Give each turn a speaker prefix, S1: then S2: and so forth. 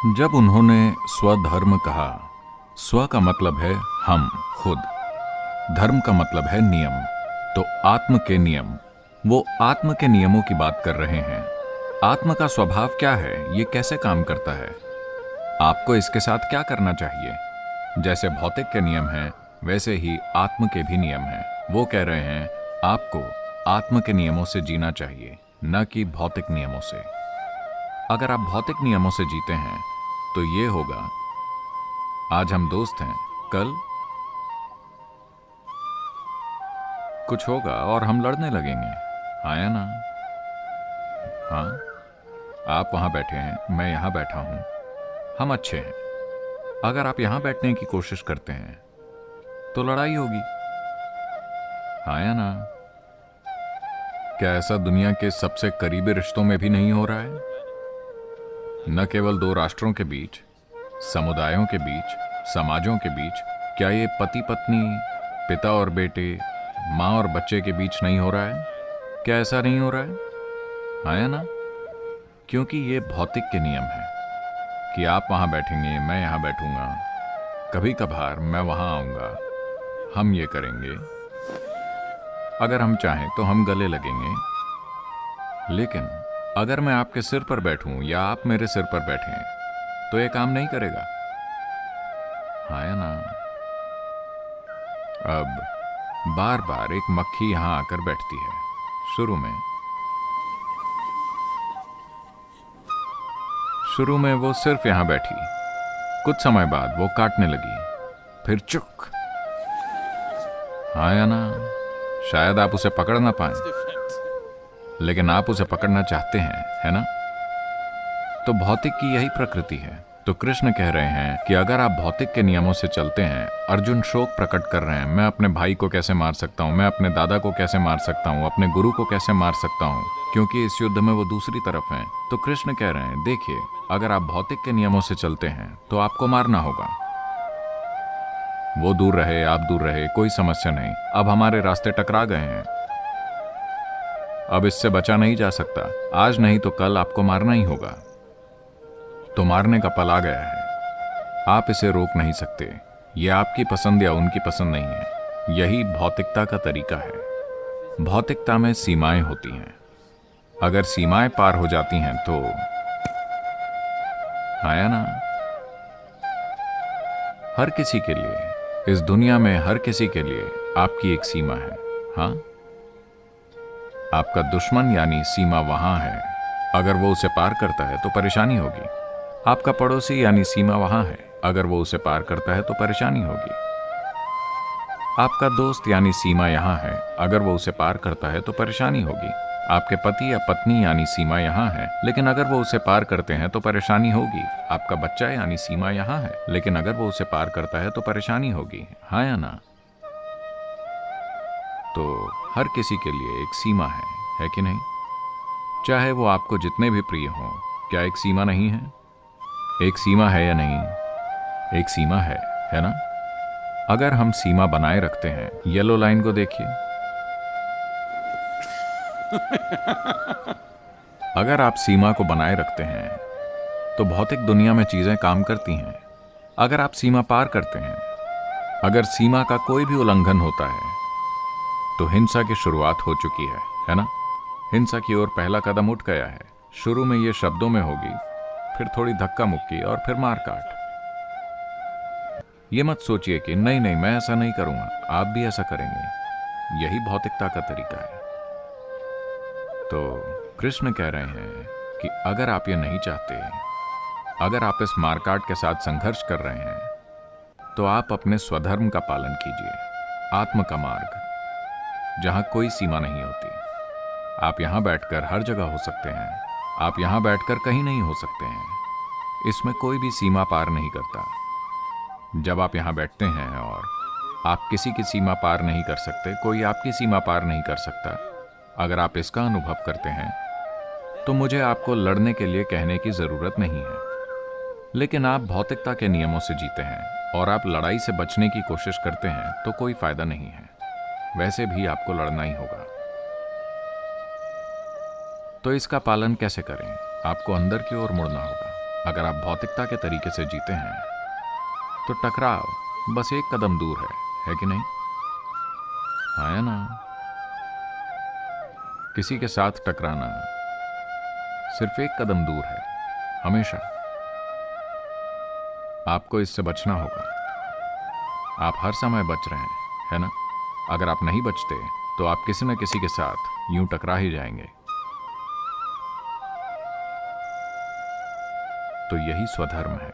S1: जब उन्होंने स्वधर्म कहा, स्व का मतलब है हम खुद, धर्म का मतलब है नियम, तो आत्म के नियम, वो आत्म के नियमों की बात कर रहे हैं। आत्म का स्वभाव क्या है, ये कैसे काम करता है, आपको इसके साथ क्या करना चाहिए। जैसे भौतिक के नियम हैं, वैसे ही आत्म के भी नियम हैं। वो कह रहे हैं आपको आत्म के नियमों से जीना चाहिए, न कि भौतिक नियमों से। अगर आप भौतिक नियमों से जीते हैं तो ये होगा, आज हम दोस्त हैं, कल कुछ होगा और हम लड़ने लगेंगे, हाँ या ना? हाँ, आप वहां बैठे हैं, मैं यहां बैठा हूं, हम अच्छे हैं। अगर आप यहां बैठने की कोशिश करते हैं तो लड़ाई होगी, हाँ या ना? क्या ऐसा दुनिया के सबसे करीबी रिश्तों में भी नहीं हो रहा है? न केवल दो राष्ट्रों के बीच, समुदायों के बीच, समाजों के बीच, क्या ये पति पत्नी, पिता और बेटे, माँ और बच्चे के बीच नहीं हो रहा है? क्या ऐसा नहीं हो रहा है, हाँ या ना? क्योंकि ये भौतिक के नियम है कि आप वहां बैठेंगे, मैं यहां बैठूंगा, कभी कभार मैं वहां आऊंगा, हम ये करेंगे, अगर हम चाहें तो हम गले लगेंगे। लेकिन अगर मैं आपके सिर पर बैठूं या आप मेरे सिर पर बैठें तो ये काम नहीं करेगा, हाँ या ना? अब बार बार एक मक्खी यहां आकर बैठती है। शुरू में वो सिर्फ यहां बैठी, कुछ समय बाद वो काटने लगी, फिर चुक, हाँ या ना? शायद आप उसे पकड़ ना पाए, लेकिन आप उसे पकड़ना चाहते हैं, है ना? तो भौतिक की यही प्रकृति है। तो कृष्ण कह रहे हैं कि अगर आप भौतिक के नियमों से चलते हैं, अर्जुन शोक प्रकट कर रहे हैं, मैं अपने भाई को कैसे मार सकता हूं, मैं अपने दादा को कैसे मार सकता हूं, अपने गुरु को कैसे मार सकता हूं, क्योंकि इस युद्ध में वो दूसरी तरफ हैं। तो कृष्ण कह रहे हैं, देखिए, अगर आप भौतिक के नियमों से चलते हैं तो आपको मारना होगा। वो दूर रहे, आप दूर रहे, कोई समस्या नहीं, अब हमारे रास्ते टकरा गए हैं, अब इससे बचा नहीं जा सकता, आज नहीं तो कल आपको मारना ही होगा। तो मारने का पल आ गया है, आप इसे रोक नहीं सकते। यह आपकी पसंद या उनकी पसंद नहीं है, यही भौतिकता का तरीका है। भौतिकता में सीमाएं होती हैं, अगर सीमाएं पार हो जाती हैं तो, हाँ या ना? हर किसी के लिए, इस दुनिया में हर किसी के लिए आपकी एक सीमा है। हाँ, आपका दुश्मन यानी सीमा वहां है, अगर वो उसे पार करता है तो परेशानी होगी। आपका पड़ोसी यानी सीमा वहां है, अगर वो उसे पार करता है तो परेशानी होगी। आपका दोस्त यानी सीमा यहां है, अगर वो उसे पार करता है तो परेशानी होगी। आपके पति या पत्नी यानी सीमा यहां है, लेकिन अगर वो उसे पार करते हैं तो परेशानी होगी। आपका बच्चा यानी सीमा यहां है, लेकिन अगर वो उसे पार करता है तो परेशानी होगी, हाँ या ना? तो हर किसी के लिए एक सीमा है कि नहीं? चाहे वो आपको जितने भी प्रिय हों, क्या एक सीमा नहीं है? एक सीमा है या नहीं? एक सीमा है ना? अगर हम सीमा बनाए रखते हैं, येलो लाइन को देखिए, अगर आप सीमा को बनाए रखते हैं तो भौतिक दुनिया में चीजें काम करती हैं। अगर आप सीमा पार करते हैं, अगर सीमा का कोई भी उल्लंघन होता है तो हिंसा की शुरुआत हो चुकी है ना? हिंसा की ओर पहला कदम उठ गया है। शुरू में ये शब्दों में होगी, फिर थोड़ी धक्का मुक्की और फिर मारकाट। ये मत सोचिए कि नहीं नहीं मैं ऐसा नहीं करूंगा, आप भी ऐसा करेंगे, यही भौतिकता का तरीका है। तो कृष्ण कह रहे हैं कि अगर आप ये नहीं चाहते, अगर आप इस मारकाट के साथ संघर्ष कर रहे हैं, तो आप अपने स्वधर्म का पालन कीजिए, आत्म का मार्ग, जहां कोई सीमा नहीं होती। आप यहां बैठकर हर जगह हो सकते हैं, आप यहां बैठकर कहीं नहीं हो सकते हैं, इसमें कोई भी सीमा पार नहीं करता। जब आप यहां बैठते हैं और आप किसी की सीमा पार नहीं कर सकते, कोई आपकी सीमा पार नहीं कर सकता, अगर आप इसका अनुभव करते हैं तो मुझे आपको लड़ने के लिए कहने की जरूरत नहीं है। लेकिन आप भौतिकता के नियमों से जीते हैं और आप लड़ाई से बचने की कोशिश करते हैं तो कोई फायदा नहीं है, वैसे भी आपको लड़ना ही होगा। तो इसका पालन कैसे करें? आपको अंदर की ओर मुड़ना होगा, अगर आप भौतिकता के तरीके से जीते हैं तो टकराव बस एक कदम दूर है कि नहीं? हाँ या ना? किसी के साथ टकराना सिर्फ एक कदम दूर है, हमेशा। आपको इससे बचना होगा। आप हर समय बच रहे हैं, है ना? अगर आप नहीं बचते तो आप किसी न किसी के साथ यूं टकरा ही जाएंगे। तो यही स्वधर्म है।